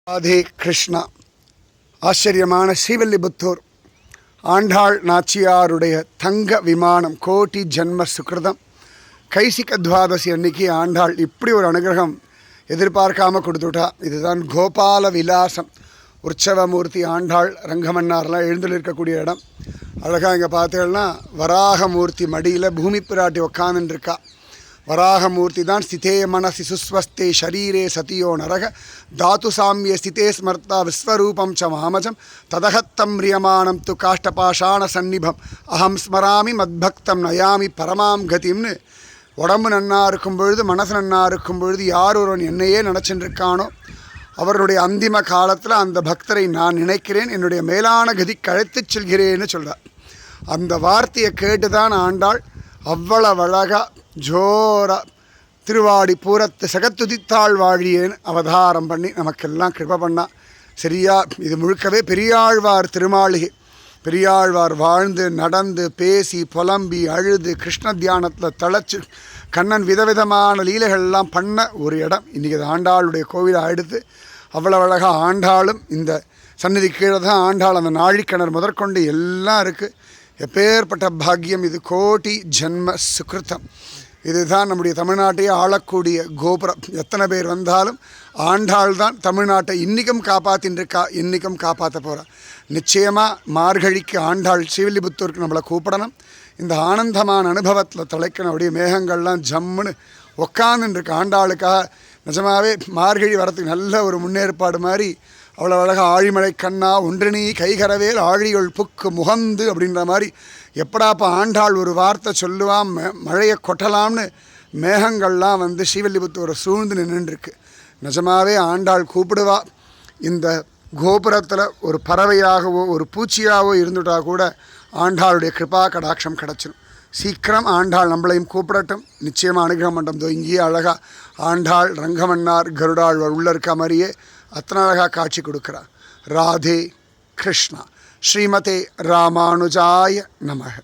ராதே கிருஷ்ணா. ஆச்சரியமான ஸ்ரீவில்லிபுத்தூர் ஆண்டாள் நாச்சியாருடைய தங்க விமானம். கோட்டி ஜன்ம சுகிருதம். கைசிக துவாதசி அன்னைக்கு ஆண்டாள் இப்படி ஒரு அனுகிரகம் எதிர்பார்க்காம கொடுத்துட்டா. இதுதான் கோபால விலாசம். உற்சவமூர்த்தி ஆண்டாள் ரங்கமன்னார்லாம் எழுந்திருக்கக்கூடிய இடம். அழகாக இங்கே பார்த்தீங்கன்னா வராகமூர்த்தி மடியில் பூமி பிராட்டி உட்காந்துருக்கா. வராகமூர்த்தி தான் ஸ்திதே மனசி சுஸ்வஸ்தே ஷரீரே சதியோ நரக தாத்து சாமிய ஸ்திதே ஸ்மர்த்தா விஸ்வரூபம் ச மாமஜம் ததகத்தம் ரியமானம் து காஷ்டபாஷாண சந்நிபம் அகம் ஸ்மராமி மத்பக்தம் நயாமி பரமாம் கதிம்னு. உடம்பு நன்னா இருக்கும் பொழுது, மனசு நன்னா இருக்கும் பொழுது, யார் ஒருவன் என்னையே நினச்சிட்டு இருக்கானோ அவருடைய அந்திம காலத்தில் அந்த பக்தரை நான் நினைக்கிறேன், என்னுடைய மேலான கதிக்கு அழைத்துச் செல்கிறேன்னு சொல்கிறார். அந்த வார்த்தையை கேட்டு தான் ஆண்டாள் அவ்வளவு அழகா ஜோரா திருவாடி பூரத்து சகத்துதித்தாள் வாழியேன்னு அவதாரம் பண்ணி நமக்கெல்லாம் கிருப பண்ணா. சரியா இது முழுக்கவே பெரியாழ்வார் திருமாளிகை. பெரியாழ்வார் வாழ்ந்து நடந்து பேசி புலம்பி அழுது கிருஷ்ண தியானத்தில் தழைச்சு கண்ணன் விதவிதமான லீலைகள்லாம் பண்ண ஒரு இடம். இன்றைக்கி அது ஆண்டாளுடைய கோவிலாக எடுத்து அவ்வளவு அழகாக ஆண்டாளும் இந்த சந்நிதி கீழே தான் ஆண்டாள் அந்த நாழிக்கிணறு முதற்கொண்டு எல்லாம் இருக்குது. எப்பேற்பட்ட பாக்கியம் இது. கோட்டி ஜன்ம சுகிருத்தம். இதுதான் நம்முடைய தமிழ்நாட்டையே ஆளக்கூடிய கோபுரம். எத்தனை பேர் வந்தாலும் ஆண்டாள் தான் தமிழ்நாட்டை இன்றைக்கும் காப்பாற்றின்னு இருக்கா, இன்றைக்கும் காப்பாற்ற போகிறா. நிச்சயமாக மார்கழிக்கு ஆண்டாள் ஸ்ரீவில்லிபுத்தூருக்கு நம்மளை கூப்பிடணும். இந்த ஆனந்தமான அனுபவத்தில் தலைக்கணும். அப்படியே மேகங்கள்லாம் ஜம்முன்னு உக்காந்துருக்கு ஆண்டாளுக்காக. நிஜமாகவே மார்கழி வரத்துக்கு நல்ல ஒரு முன்னேற்பாடு மாதிரி. அவ்வளோ அழகாக ஆழிமலை கண்ணா ஒன்றினி கைகரவேல் ஆழியுள் புக்கு முகந்து அப்படின்ற மாதிரி. எப்படாப்போ ஆண்டாள் ஒரு வார்த்தை சொல்லுவான் மழையை கொட்டலாம்னு மேகங்கள்லாம் வந்து ஸ்ரீவில்லிபுத்தூரை சூழ்ந்து நின்றுருக்கு. நிஜமாகவே ஆண்டாள் கூப்பிடுவா. இந்த கோபுரத்தில் ஒரு பறவையாகவோ ஒரு பூச்சியாகவோ இருந்துட்டா கூட ஆண்டாளுடைய கிருபா கடாட்சம் கிடச்சிடும். சீக்கிரம் ஆண்டாள் நம்மளையும் கூப்பிடட்டும். நிச்சயமாக அனுகிரகம் பண்ணுறோம். இங்கேயே அழகாக ஆண்டாள் ரங்கமன்னார் கருடாள் உள்ளே இருக்க மாதிரியே அத்தனை அழகாக காட்சி கொடுக்குறார். ராதே கிருஷ்ணா. ஸ்ரீமதே ராமானுஜாய நமக.